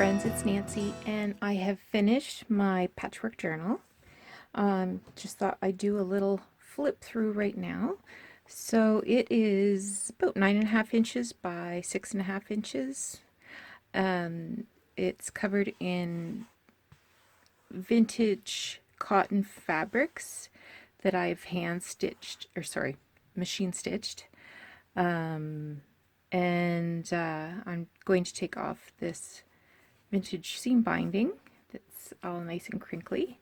friends, it's Nancy, and I have finished my patchwork journal. Just thought I'd do a little flip through right now. So it is about 9.5 inches by 6.5 inches. It's covered in vintage cotton fabrics that I've hand stitched, or sorry, machine stitched. I'm going to take off this vintage seam binding that's all nice and crinkly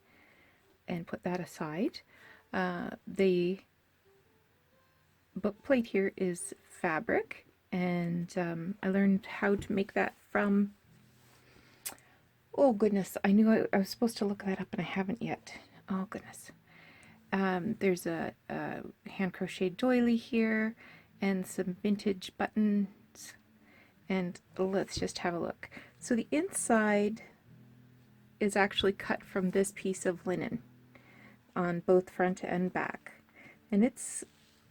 and put that aside. The book plate here is fabric, and I learned how to make that from, oh goodness, I knew I was supposed to look that up and I haven't yet. Oh goodness. There's a hand crocheted doily here and some vintage buttons, and let's just have a look. So the inside is actually cut from this piece of linen on both front and back, and it's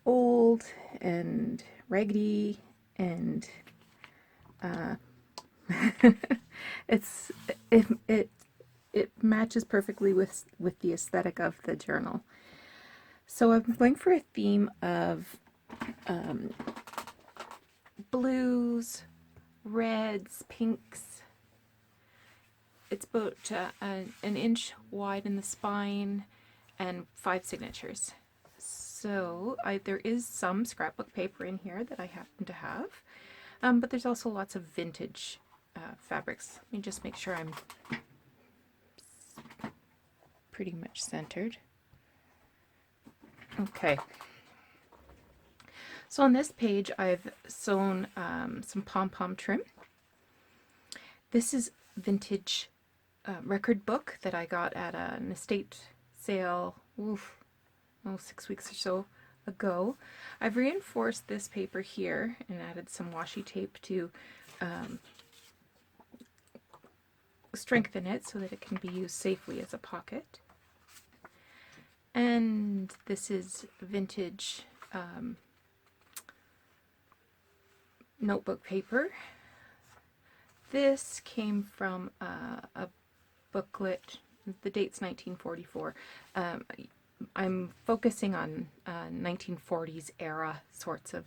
old and raggedy, and it's it matches perfectly with the aesthetic of the journal. So I'm going for a theme of blues, reds, pinks. It's about an inch wide in the spine and 5 signatures. So there is some scrapbook paper in here that I happen to have, but there's also lots of vintage fabrics. Let me just make sure I'm pretty much centered. Okay. So on this page I've sewn some pom-pom trim. This is vintage record book that I got at an estate sale 6 weeks or so ago. I've reinforced this paper here and added some washi tape to strengthen it so that it can be used safely as a pocket. And this is vintage notebook paper. This came from a booklet. The date's 1944. I'm focusing on 1940s era sorts of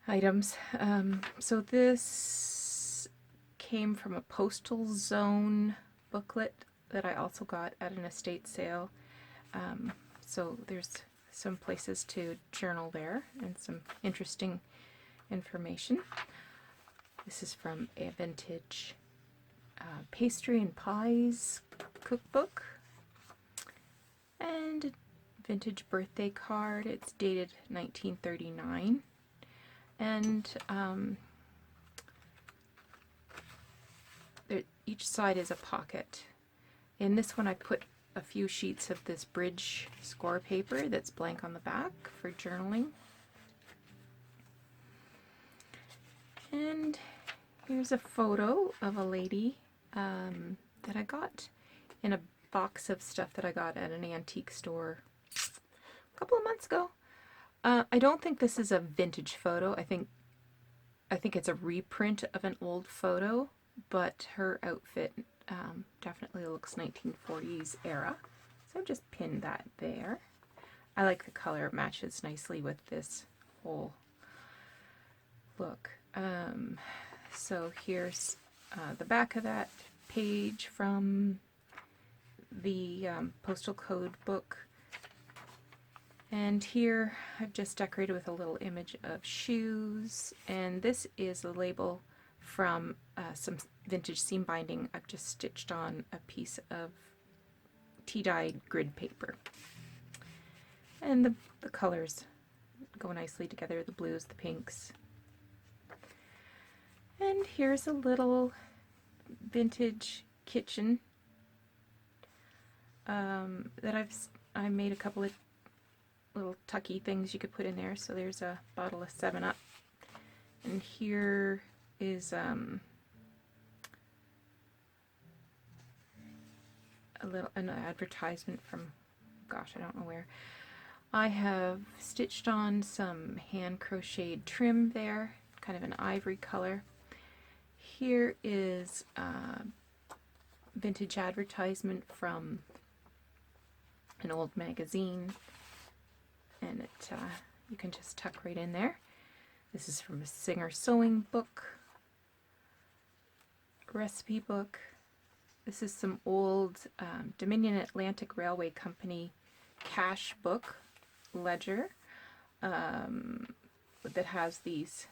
items. So this came from a Postal Zone booklet that I also got at an estate sale. So there's some places to journal there and some interesting information. This is from a vintage pastry and pies cookbook, and a vintage birthday card. It's dated 1939, and each side is a pocket. In this one I put a few sheets of this bridge score paper that's blank on the back for journaling. And here's a photo of a lady that I got in a box of stuff that I got at an antique store a couple of months ago. I don't think this is a vintage photo. I think it's a reprint of an old photo, but her outfit definitely looks 1940s era. So I've just pinned that there. I like the color. It matches nicely with this whole look. So here's the back of that page from the postal code book. And here I've just decorated with a little image of shoes. And this is a label from some vintage seam binding I've just stitched on a piece of tea-dyed grid paper. And the colors go nicely together, the blues, the pinks. And here's a little vintage kitchen that I made a couple of little tucky things you could put in there. So there's a bottle of 7-Up, and here is an advertisement from, gosh, I don't know where. I have stitched on some hand crocheted trim there, kind of an ivory color. Here is vintage advertisement from an old magazine, and it you can just tuck right in there. This is from a Singer sewing book, recipe book. This is some old Dominion Atlantic Railway Company cash book ledger that has these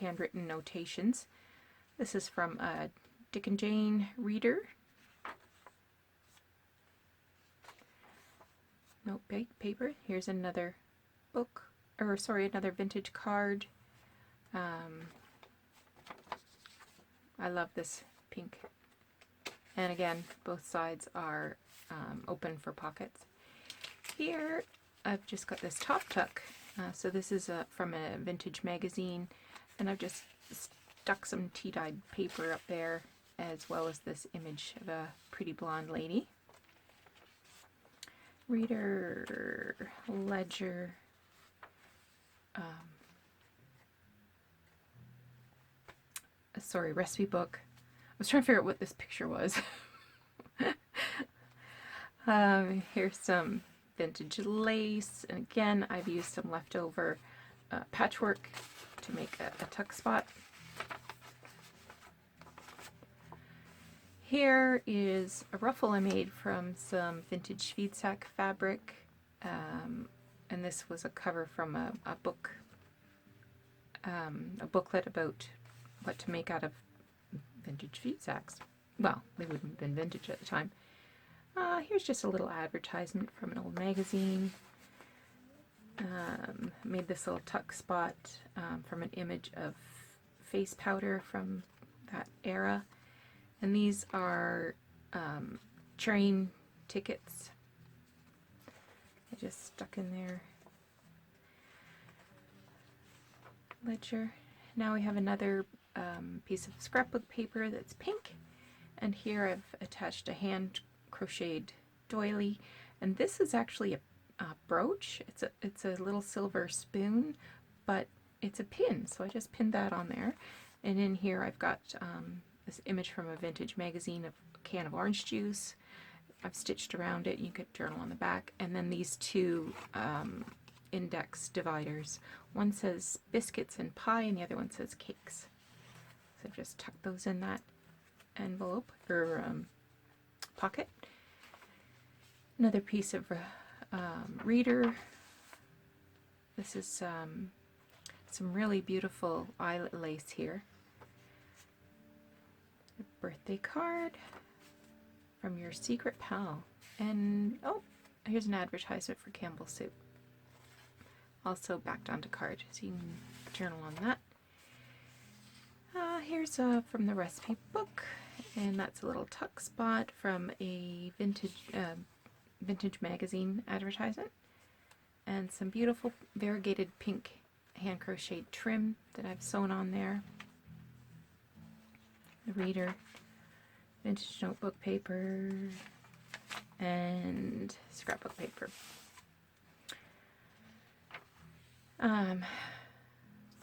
handwritten notations. This is from a Dick and Jane reader. Note paper. Here's another book, or sorry, another vintage card. I love this pink. And again, both sides are open for pockets. Here, I've just got this top tuck. So this is from a vintage magazine, and I've just stuck some tea-dyed paper up there, as well as this image of a pretty blonde lady. Reader, ledger, sorry, recipe book. I was trying to figure out what this picture was. Here's some vintage lace, and again I've used some leftover patchwork to make a tuck spot. Here is a ruffle I made from some vintage feed sack fabric, and this was a cover from a book, a booklet about what to make out of vintage feed sacks. Well, they wouldn't have been vintage at the time. Here's just a little advertisement from an old magazine. Made this little tuck spot from an image of face powder from that era. And these are train tickets. I just stuck in there. Ledger. Now we have another piece of scrapbook paper that's pink. And here I've attached a hand crocheted doily. And this is actually a brooch. It's a little silver spoon, but it's a pin. So I just pinned that on there. And in here I've got this image from a vintage magazine of a can of orange juice. I've stitched around it. You could journal on the back. And then these two index dividers. One says biscuits and pie, and the other one says cakes. So I've just tucked those in that envelope or pocket. Another piece of reader. This is some really beautiful eyelet lace here. A birthday card from your secret pal. And oh, here's an advertisement for Campbell's soup. Also backed onto card, so you can journal on that. Here's from the recipe book, and that's a little tuck spot from a vintage magazine advertisement, and some beautiful variegated pink hand crocheted trim that I've sewn on there. The reader, vintage notebook paper, and scrapbook paper.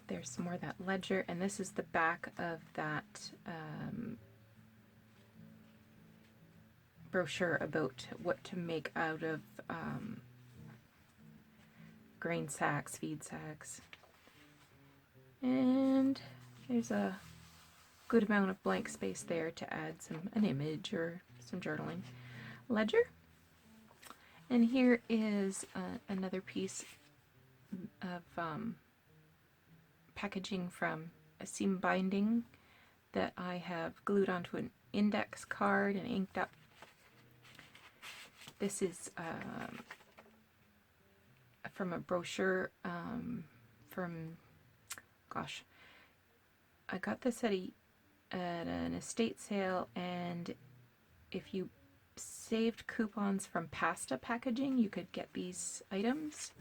There's some more of that ledger, and this is the back of that brochure about what to make out of grain sacks, feed sacks. And there's a good amount of blank space there to add an image or some journaling. Ledger. And here is another piece of packaging from a seam binding that I have glued onto an index card and inked up. This is from a brochure from, gosh, I got this at an estate sale, and if you saved coupons from pasta packaging, you could get these items.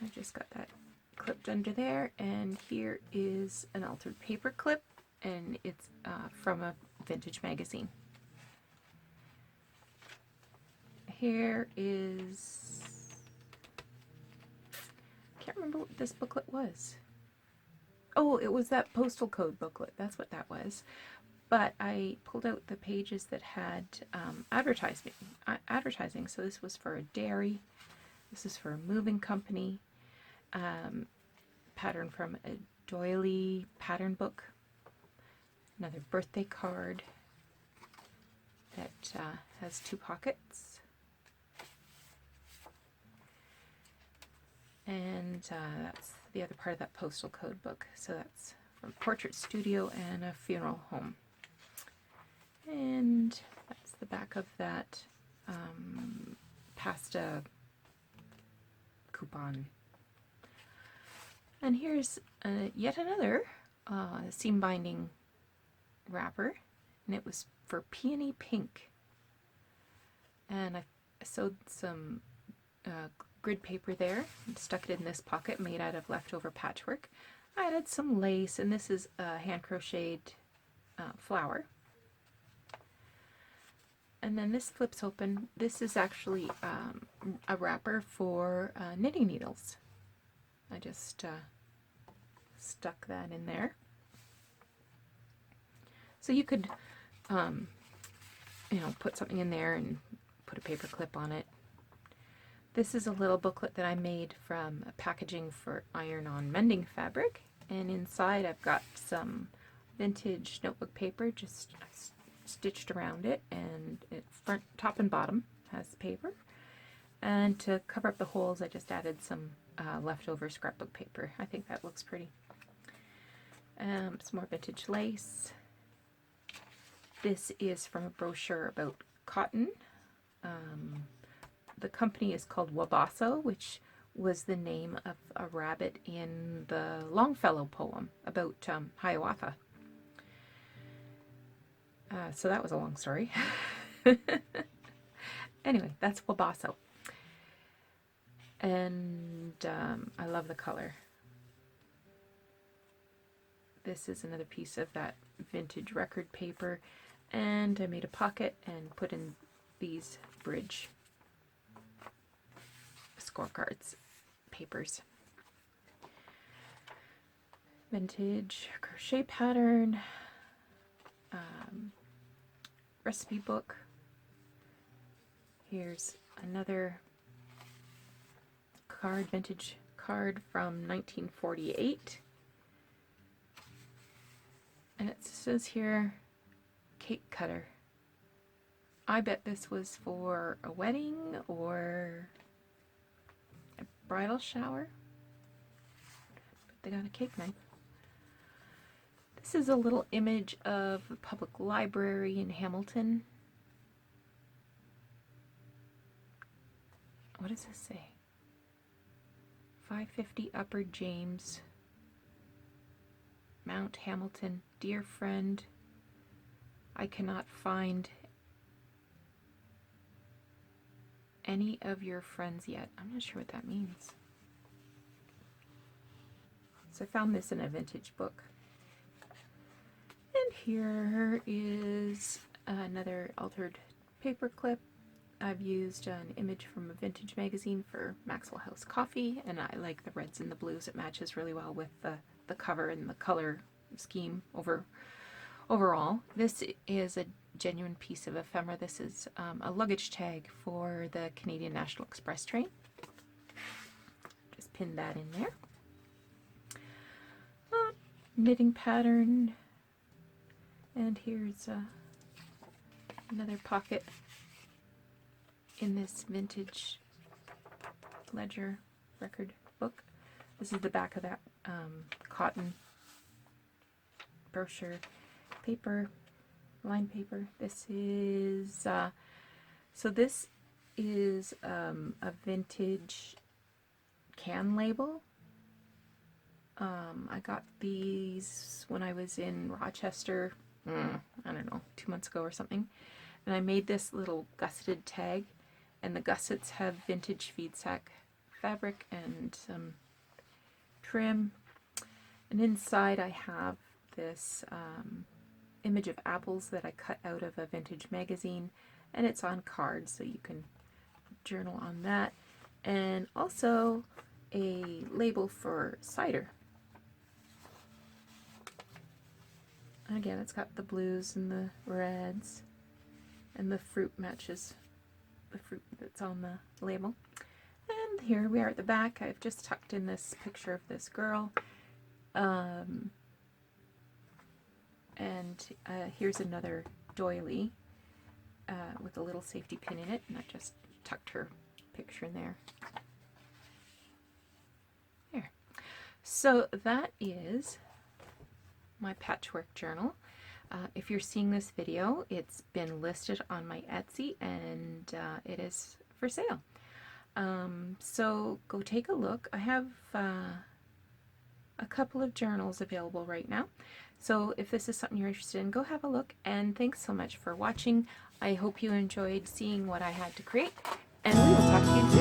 I just got that clipped under there, and here is an altered paper clip, and it's from a vintage magazine. Here is, I can't remember what this booklet was. Oh, it was that postal code booklet. That's what that was. But I pulled out the pages that had advertising. So this was for a dairy. This is for a moving company. Pattern from a doily pattern book. Another birthday card that has 2 pockets. And that's the other part of that postal code book. So that's from a portrait studio and a funeral home. And that's the back of that pasta coupon. And here's yet another seam binding wrapper, and it was for Peony Pink. And I sewed some grid paper there and stuck it in this pocket made out of leftover patchwork. I added some lace, and this is a hand crocheted flower. And then this flips open. This is actually a wrapper for knitting needles. I just stuck that in there. So you could, put something in there and put a paper clip on it. This is a little booklet that I made from packaging for iron-on mending fabric. And inside I've got some vintage notebook paper, just stitched around it, and it front, top, and bottom has paper. And to cover up the holes, I just added some leftover scrapbook paper. I think that looks pretty. Some more vintage lace. This is from a brochure about cotton. The company is called Wabasso, which was the name of a rabbit in the Longfellow poem about Hiawatha. So that was a long story. Anyway, that's Wabasso. And I love the color. This is another piece of that vintage record paper. And I made a pocket and put in these bridge scorecards papers. Vintage crochet pattern. Recipe book. Here's another card, vintage card from 1948. And it says here, cake cutter. I bet this was for a wedding or a bridal shower. But they got a cake knife. This is a little image of the public library in Hamilton. What does this say? 550 Upper James, Mount Hamilton. Dear friend, I cannot find any of your friends yet. I'm not sure what that means. So I found this in a vintage book. And here is another altered paper clip. I've used an image from a vintage magazine for Maxwell House Coffee, and I like the reds and the blues. It matches really well with the cover and the color scheme overall. This is a genuine piece of ephemera. This is a luggage tag for the Canadian National Express train. Just pin that in there. Knitting pattern. And here's another pocket in this vintage ledger record book. This is the back of that cotton brochure paper, line paper. This is, so this is a vintage can label. I got these when I was in Rochester, I don't know, 2 months ago or something. And I made this little gusseted tag, and the gussets have vintage feed sack fabric and some trim. And inside I have this image of apples that I cut out of a vintage magazine, and it's on cards, so you can journal on that. And also a label for cider. And again, it's got the blues and the reds, and the fruit matches the fruit that's on the label. And here we are at the back. I've just tucked in this picture of this girl. And here's another doily with a little safety pin in it, and I just tucked her picture in there. There. So that is my patchwork journal. If you're seeing this video, it's been listed on my Etsy, and it is for sale. So go take a look. I have a couple of journals available right now. So if this is something you're interested in, go have a look. And thanks so much for watching. I hope you enjoyed seeing what I had to create, and we will talk to you soon.